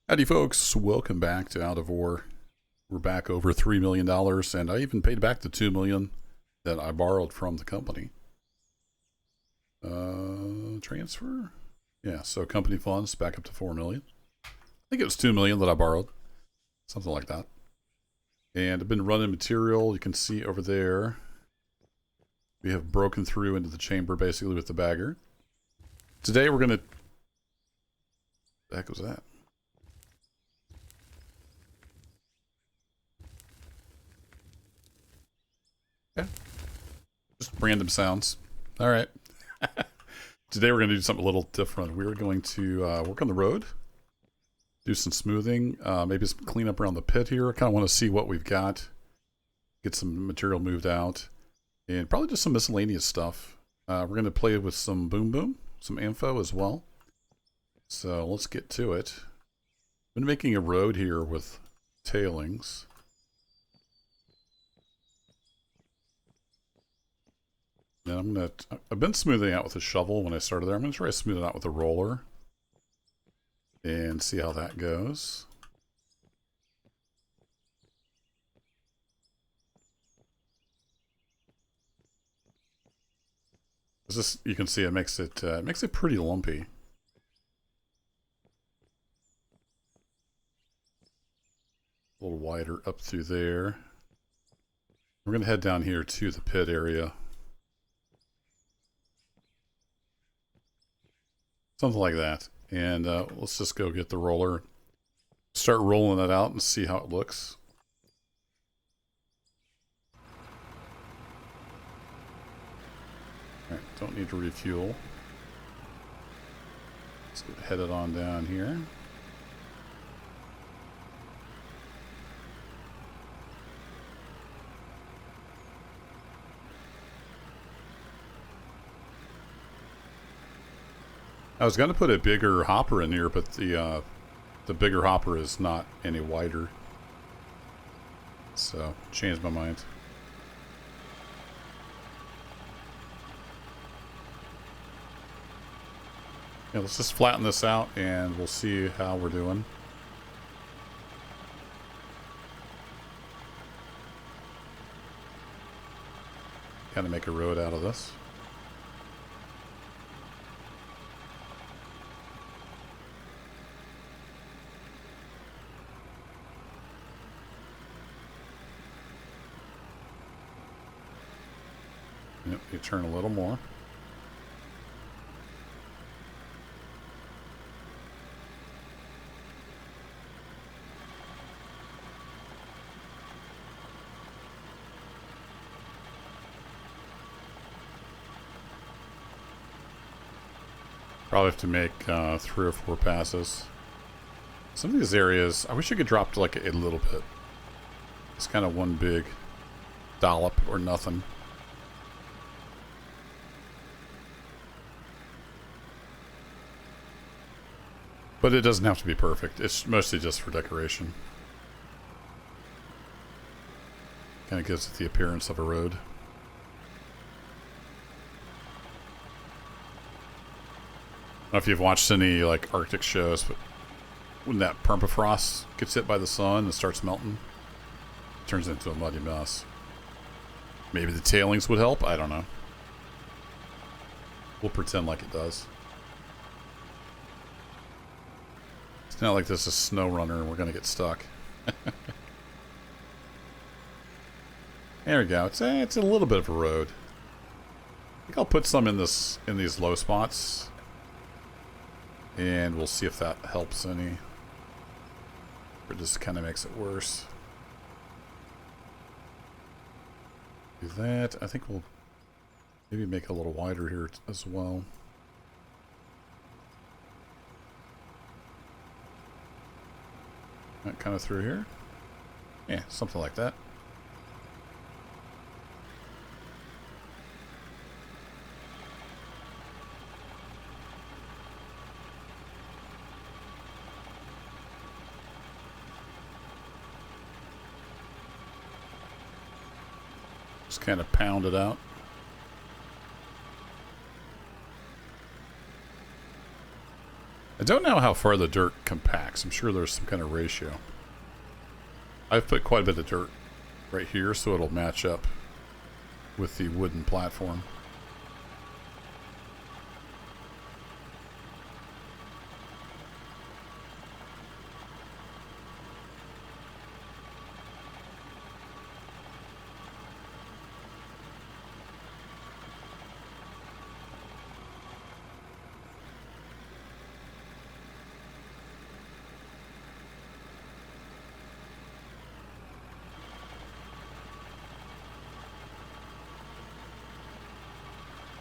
Howdy folks, welcome back to Out of Ore. We're back over $3 million, and I even paid back the $2 million that I borrowed from the company. Transfer? Yeah, so company funds back up to $4 million. I think it was $2 million that I borrowed. Something like that. And I've been running material. You can see over there, we have broken through into the chamber basically with the bagger. Today we're going to... The heck was that? Yeah. Just random sounds. All right. Today we're going to do something a little different. We're going to work on the road, do some smoothing, maybe some cleanup around the pit here. I kind of want to see what we've got, get some material moved out, and probably just some miscellaneous stuff. We're going to play with some boom boom, some info as well. So let's get to it. I've been making a road here with tailings. And I've been smoothing out with a shovel when I started there. I'm going to try to smooth it out with a roller and see how that goes. This, you can see it makes it pretty lumpy. A little wider up through there. We're going to head down here to the pit area. Something like that. And let's just go get the roller. Start rolling that out and see how it looks. Alright, don't need to refuel. Let's get headed on down here. I was going to put a bigger hopper in here, but the bigger hopper is not any wider. So, changed my mind. Yeah, let's just flatten this out and we'll see how we're doing. Kind of make a road out of this. Yep, you turn a little more. Probably have to make 3 or 4 passes. Some of these areas, I wish I could drop to like a little bit. It's kind of one big dollop or nothing. But it doesn't have to be perfect. It's mostly just for decoration. Kind of gives it the appearance of a road. I don't know if you've watched any like Arctic shows, but when that permafrost gets hit by the sun and starts melting, it turns into a muddy mess. Maybe the tailings would help? I don't know. We'll pretend like it does. It's not like this is Snow Runner and we're going to get stuck. There we go. It's a little bit of a road. I think I'll put some in these low spots. And we'll see if that helps any. Or just kind of makes it worse. Do that. I think we'll maybe make it a little wider here as well. That kind of through here. Yeah, something like that. Just kind of pound it out. I don't know how far the dirt compacts. I'm sure there's some kind of ratio. I've put quite a bit of dirt right here so it'll match up with the wooden platform.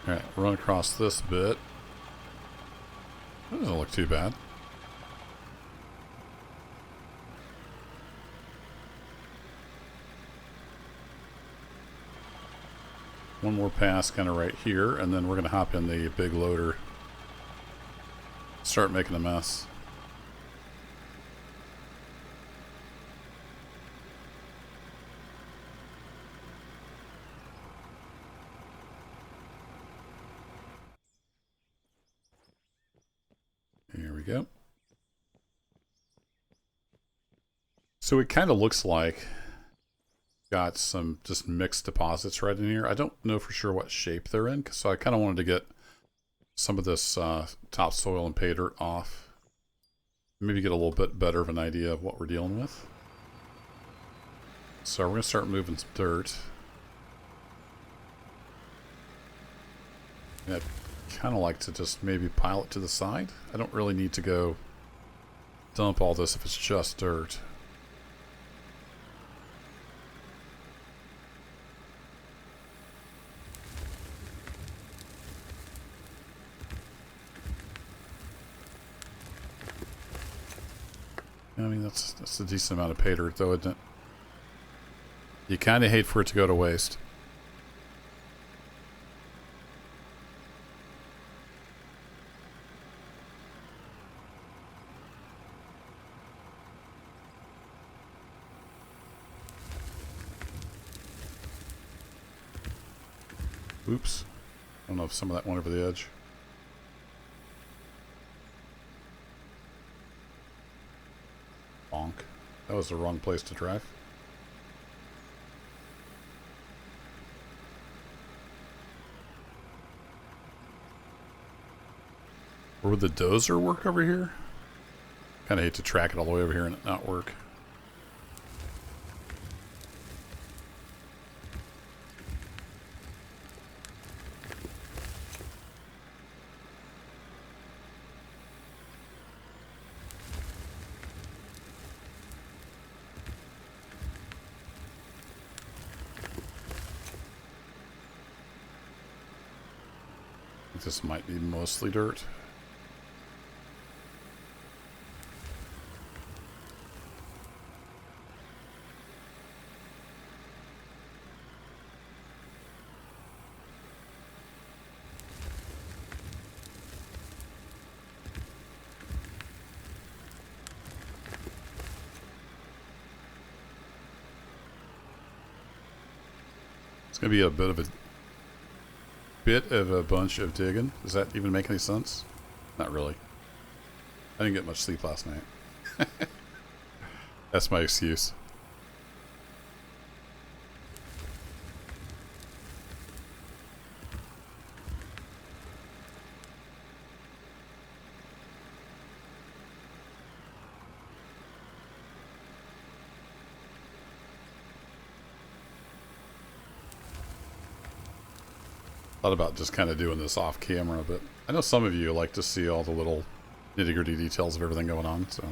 Alright, run across this bit. That doesn't look too bad. One more pass kind of right here, and then we're going to hop in the big loader. Start making a mess. Here we go. So it kind of looks like got some just mixed deposits right in here. I don't know for sure what shape they're in, so I kind of wanted to get some of this topsoil and pay dirt off. Maybe get a little bit better of an idea of what we're dealing with. So we're going to start moving some dirt. I'd kind of like to just maybe pile it to the side. I don't really need to go dump all this if it's just dirt. I mean, that's a decent amount of pay dirt, though, isn't it? You kind of hate for it to go to waste. Oops. I don't know if some of that went over the edge. Bonk. That was the wrong place to drive. Or would the dozer work over here? Kind of hate to track it all the way over here and it not work. This might be mostly dirt. It's going to be a bit of a bunch of digging. Does that even make any sense? Not really. I didn't get much sleep last night. That's my excuse. Thought about just kind of doing this off camera, but I know some of you like to see all the little nitty-gritty details of everything going on, so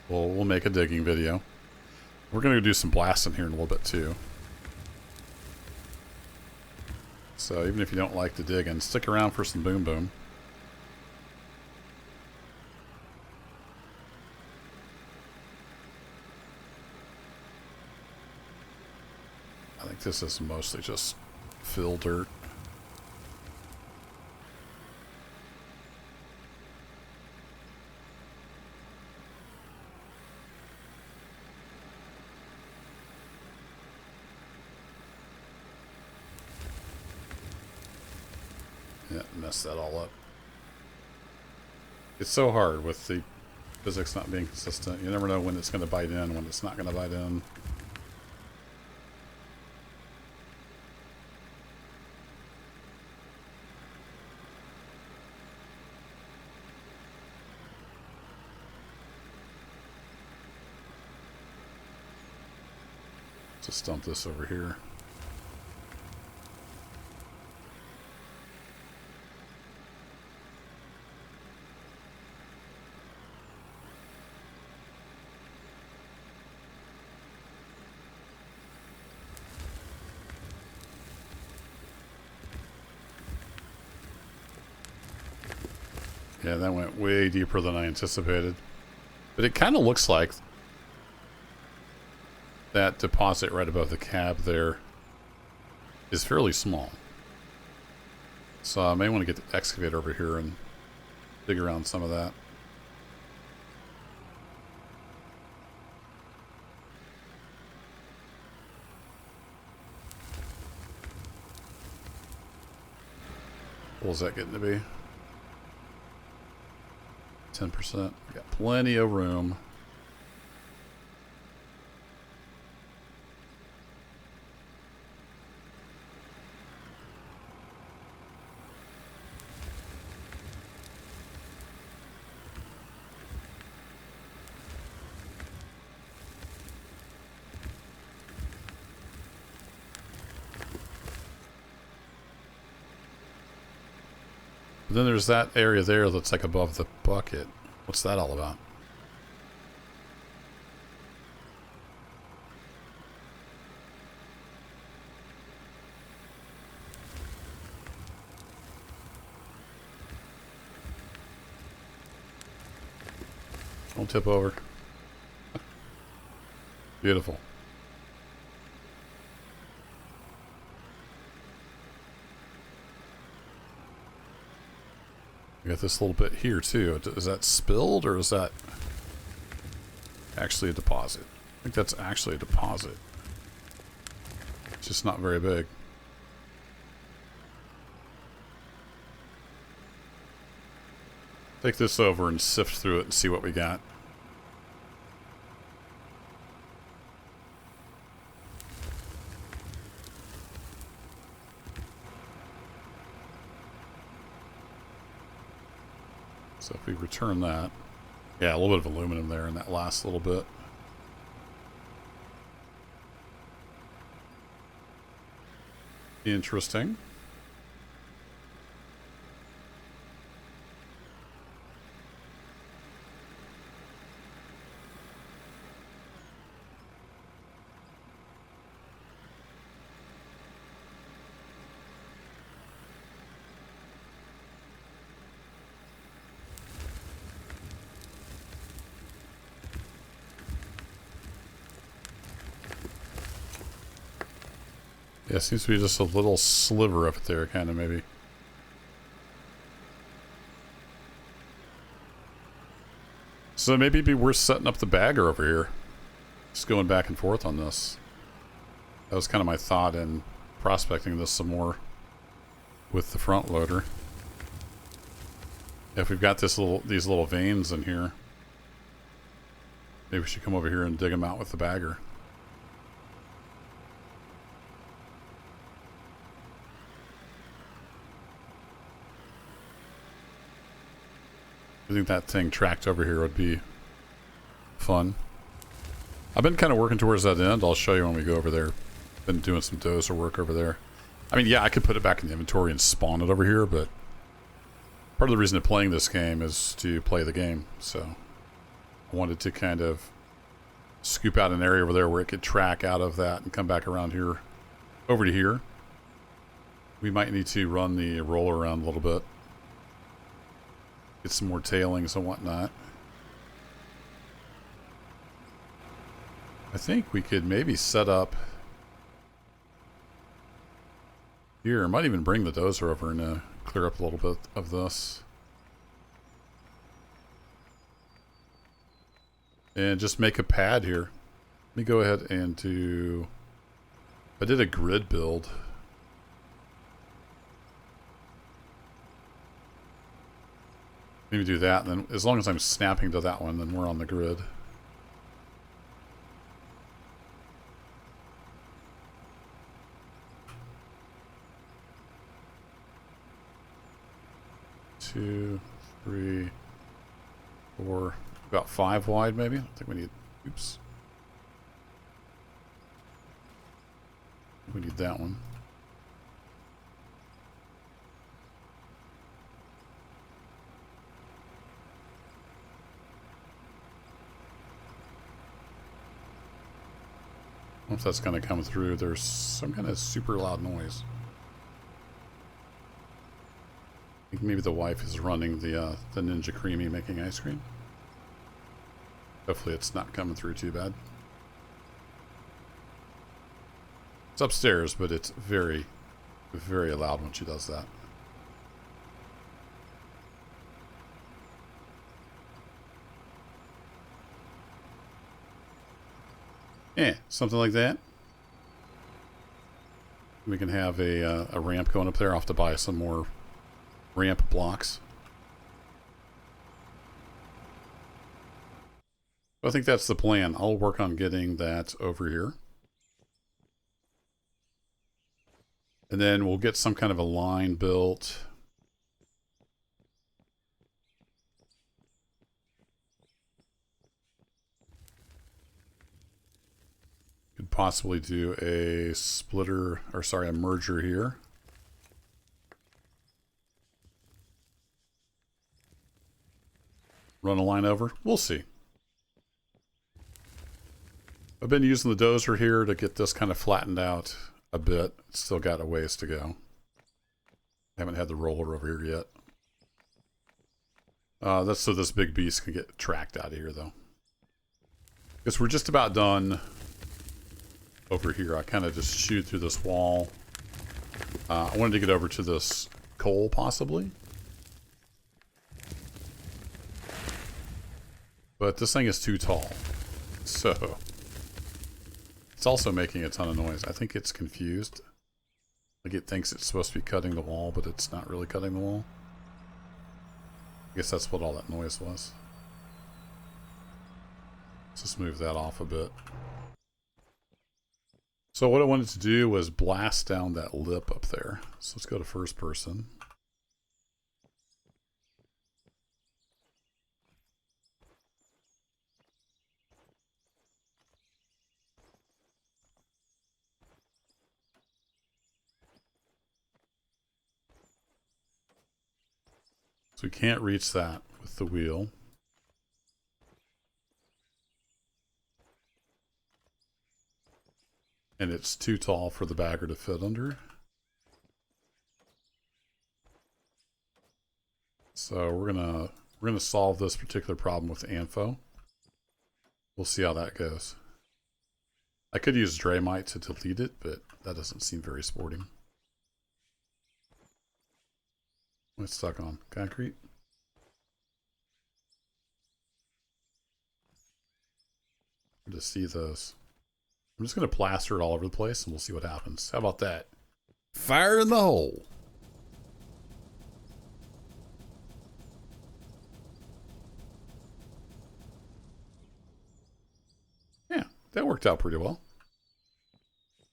we'll make a digging video. We're going to do some blasting here in a little bit too. So even if you don't like the digging, stick around for some boom boom. I think this is mostly just fill dirt. Yeah, mess that all up. It's so hard with the physics not being consistent. You never know when it's going to bite in, when it's not going to bite in. Just dump this over here. Yeah, that went way deeper than I anticipated. But it kind of looks like that deposit right above the cab there is fairly small. So I may want to get the excavator over here and dig around some of that. What was that getting to be? 10%. Got plenty of room. But then there's that area there that's like above the bucket. What's that all about? Don't tip over. Beautiful. We got this little bit here too. Is that spilled or is that actually a deposit? I think that's actually a deposit. It's just not very big. Take this over and sift through it and see what we got. So if we return that, yeah, a little bit of aluminum there in that last little bit. Interesting. Yeah, seems to be just a little sliver of it there, kind of, maybe. So maybe it'd be worth setting up the bagger over here. Just going back and forth on this. That was kind of my thought in prospecting this some more with the front loader. If we've got these little veins in here, maybe we should come over here and dig them out with the bagger. I think that thing tracked over here would be fun. I've been kind of working towards that end. I'll show you when we go over there. Been doing some dozer work over there. I mean, yeah, I could put it back in the inventory and spawn it over here, but part of the reason of playing this game is to play the game. So I wanted to kind of scoop out an area over there where it could track out of that and come back around here over to here. We might need to run the roller around a little bit. Get some more tailings and whatnot. I think we could maybe set up here. I might even bring the dozer over and clear up a little bit of this. And just make a pad here. Let me go ahead and do... I did a grid build. Maybe do that, and then as long as I'm snapping to that one, then we're on the grid. Two, three, four, about 5 wide maybe. I think we need, oops. We need that one. I don't know if that's going to come through. There's some kind of super loud noise. I think maybe the wife is running the Ninja Creamy making ice cream. Hopefully it's not coming through too bad. It's upstairs, but it's very, very loud when she does that. Yeah, something like that. We can have a ramp going up there. I'll have to buy some more ramp blocks. I think that's the plan. I'll work on getting that over here. And then we'll get some kind of a line built. Could possibly do a splitter, or sorry, a merger here. Run a line over. We'll see. I've been using the dozer here to get this kind of flattened out a bit. It's still got a ways to go. Haven't had the roller over here yet. That's so this big beast can get tracked out of here, though. Because we're just about done over here. I kind of just shoot through this wall. I wanted to get over to this coal, possibly. But this thing is too tall. So it's also making a ton of noise. I think it's confused. Like it thinks it's supposed to be cutting the wall, but it's not really cutting the wall. I guess that's what all that noise was. Let's just move that off a bit. So what I wanted to do was blast down that lip up there. So let's go to first person. So we can't reach that with the wheel. And it's too tall for the bagger to fit under. So we're gonna solve this particular problem with Anfo. We'll see how that goes. I could use Draymite to delete it, but that doesn't seem very sporting. What's stuck on? Concrete? To see those. I'm just going to plaster it all over the place and we'll see what happens. How about that? Fire in the hole. Yeah, that worked out pretty well.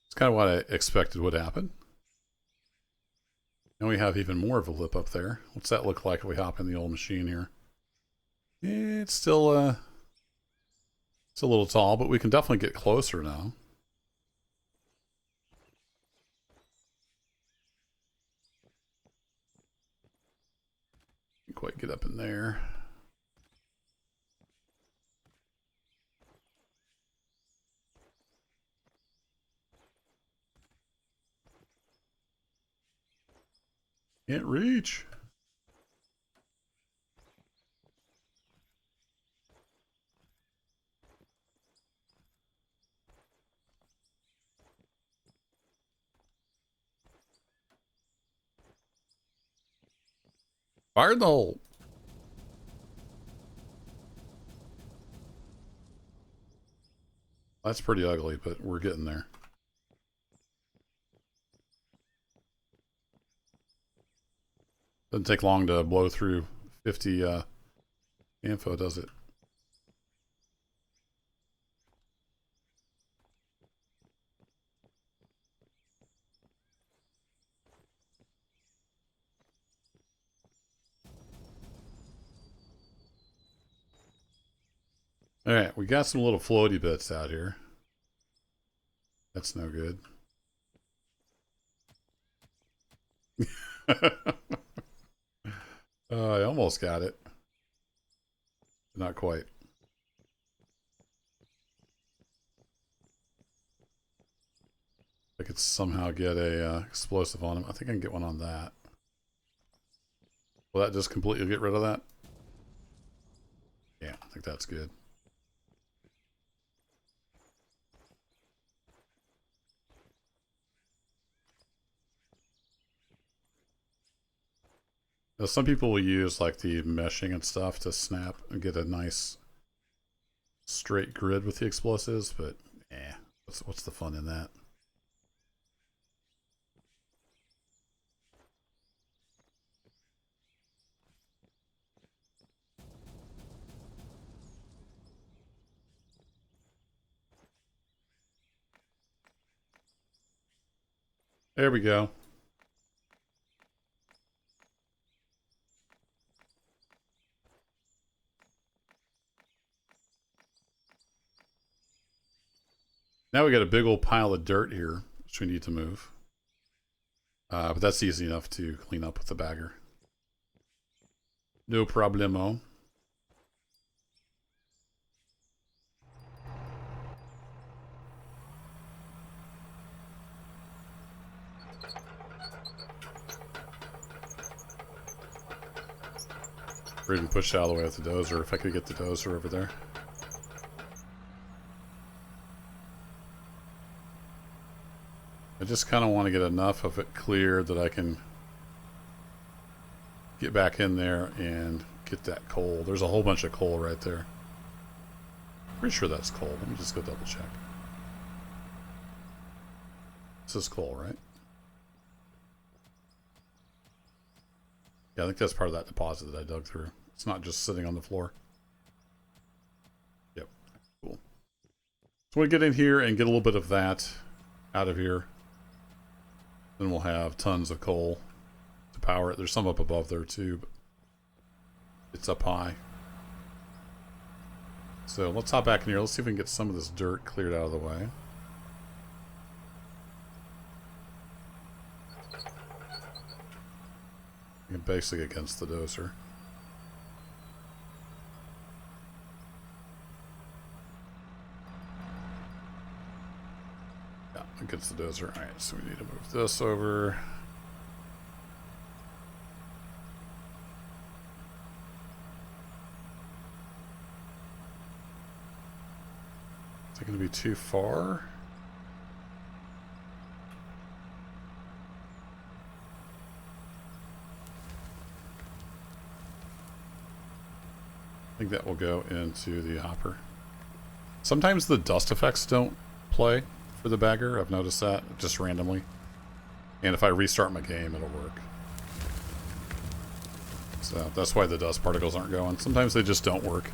It's kind of what I expected would happen. And we have even more of a lip up there. What's that look like if we hop in the old machine here? It's still it's a little tall, but we can definitely get closer now. Can't quite get up in there. Can't reach. Fire in the hole. That's pretty ugly, but we're getting there. Doesn't take long to blow through 50 Info does it. Alright, we got some little floaty bits out here. That's no good. I almost got it. Not quite. I could somehow get a explosive on him. I think I can get one on that. Will that just completely get rid of that? Yeah, I think that's good. Now, some people will use like the meshing and stuff to snap and get a nice straight grid with the explosives, but what's the fun in that? There we go. Now we got a big old pile of dirt here, which we need to move. But that's easy enough to clean up with the bagger. No problemo. Or even push out of the way with the dozer if I could get the dozer over there. I just kind of want to get enough of it cleared that I can get back in there and get that coal. There's a whole bunch of coal right there. Pretty sure that's coal. Let me just go double check. This is coal, right? Yeah, I think that's part of that deposit that I dug through. It's not just sitting on the floor. Yep. Cool. So we get in here and get a little bit of that out of here. Then we'll have tons of coal to power it. There's some up above there too, but it's up high. So let's hop back in here. Let's see if we can get some of this dirt cleared out of the way. And basically against the dozer. Yeah, against the dozer. Alright, so we need to move this over. Is it going to be too far? I think that will go into the hopper. Sometimes the dust effects don't play for the bagger. I've noticed that just randomly. And if I restart my game, it'll work. So that's why the dust particles aren't going. Sometimes they just don't work.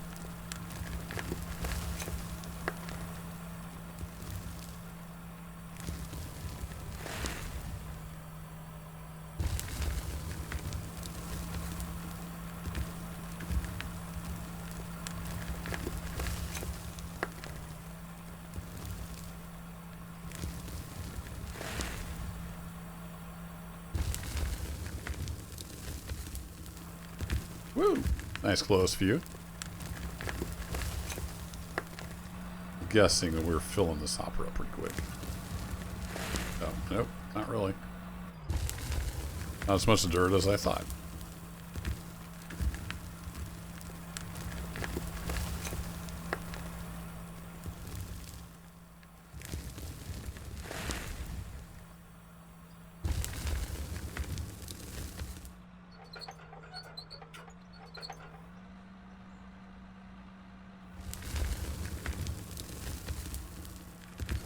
Woo! Nice close view. I'm guessing that we're filling this hopper up pretty quick. Oh, nope, not really. Not as much dirt as I thought.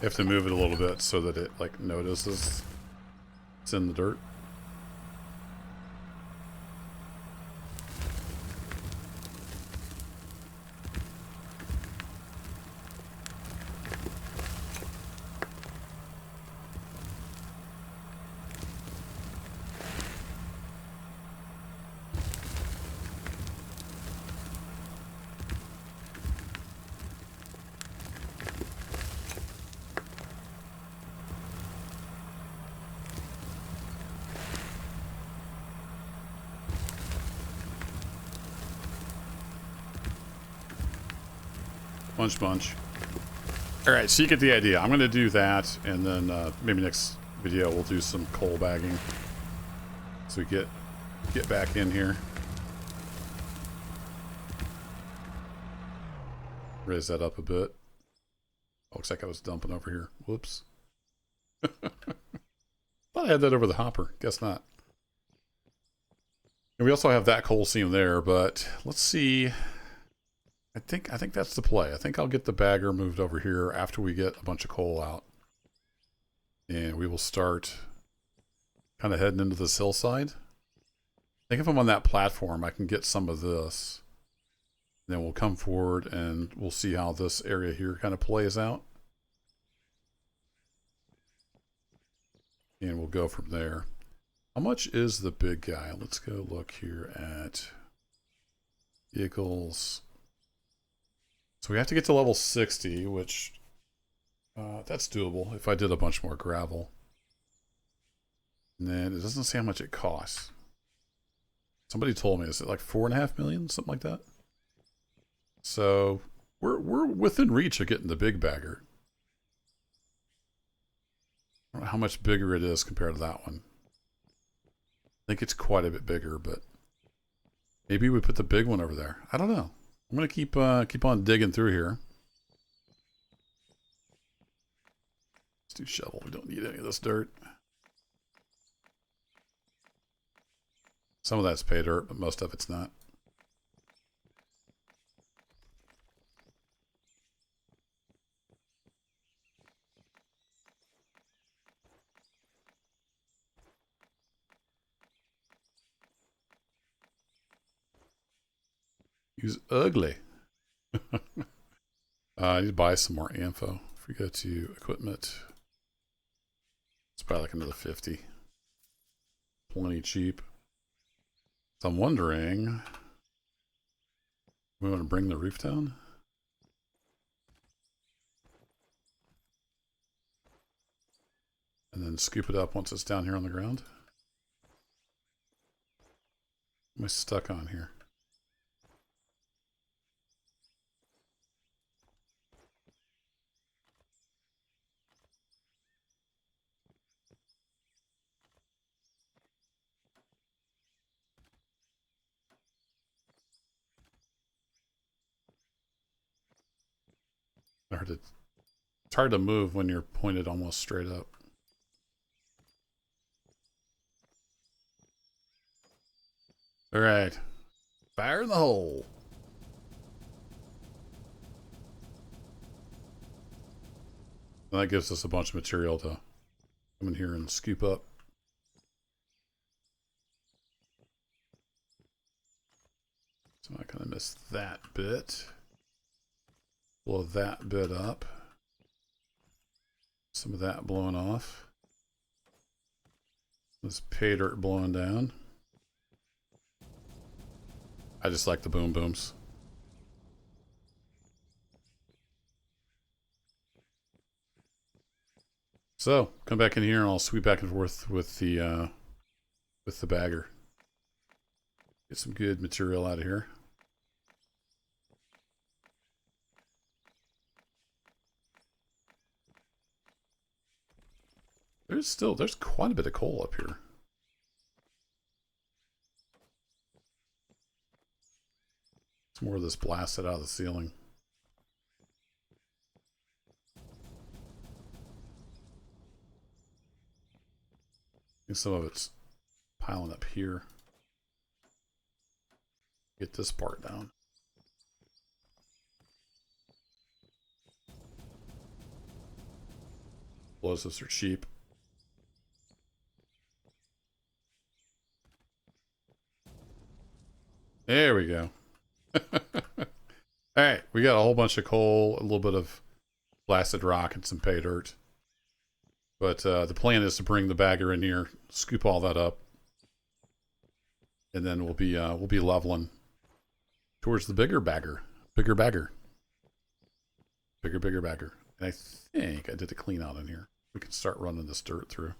You have to move it a little bit so that it like notices it's in the dirt. Bunch. All right, so you get the idea. I'm going to do that, and then maybe next video we'll do some coal bagging. So we get back in here. Raise that up a bit. Looks like I was dumping over here. Whoops. Thought I had that over the hopper. Guess not. And we also have that coal seam there, but let's see. I think that's the play. I think I'll get the bagger moved over here after we get a bunch of coal out. And we will start kind of heading into this hillside. I think if I'm on that platform, I can get some of this. Then we'll come forward and we'll see how this area here kind of plays out. And we'll go from there. How much is the big guy? Let's go look here at vehicles. So we have to get to level 60, which that's doable if I did a bunch more gravel. And then it doesn't say how much it costs. Somebody told me, is it like 4.5 million, something like that? So we're within reach of getting the big bagger. I don't know how much bigger it is compared to that one. I think it's quite a bit bigger, but maybe we put the big one over there. I don't know. I'm gonna keep on digging through here. Let's do shovel. We don't need any of this dirt. Some of that's pay dirt, but most of it's not. Use ugly. I need to buy some more info. If we go to equipment, it's probably like another 50. Plenty cheap. So I'm wondering, we want to bring the roof down? And then scoop it up once it's down here on the ground? Am I stuck on here? It's hard to move when you're pointed almost straight up. All right, fire in the hole. And that gives us a bunch of material to come in here and scoop up. So I kind of missed that bit. Blow that bit up. Some of that blowing off. This pay dirt blowing down. I just like the boom booms. So come back in here and I'll sweep back and forth with the bagger. Get some good material out of here. There's quite a bit of coal up here. It's more of this blasted out of the ceiling. I think some of it's piling up here. Get this part down. Explosives are cheap. There we go. Alright, we got a whole bunch of coal, a little bit of blasted rock, and some pay dirt. But the plan is to bring the bagger in here, scoop all that up, and then we'll be leveling towards the bigger bagger. Bigger bagger. Bigger bagger. And I think I did a clean out in here. We can start running this dirt through.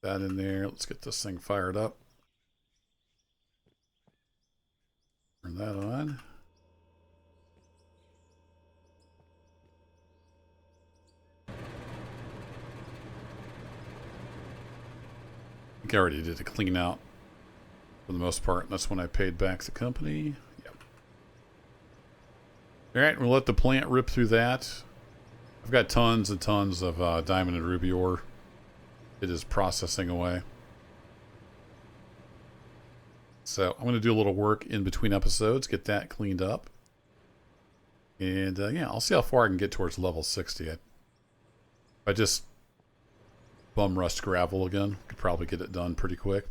That in there. Let's get this thing fired up. Turn that on. think I already did a clean out for the most part. And that's when I paid back the company. Yep. All right, we'll let the plant rip through that. I've got tons and tons of diamond and ruby ore. It is processing away. So I'm going to do a little work in between episodes, get that cleaned up. And yeah, I'll see how far I can get towards level 60. I just bum rust gravel again. Could probably get it done pretty quick.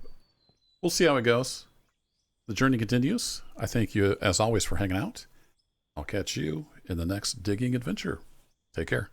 We'll see how it goes. The journey continues. I thank you, as always, for hanging out. I'll catch you in the next digging adventure. Take care.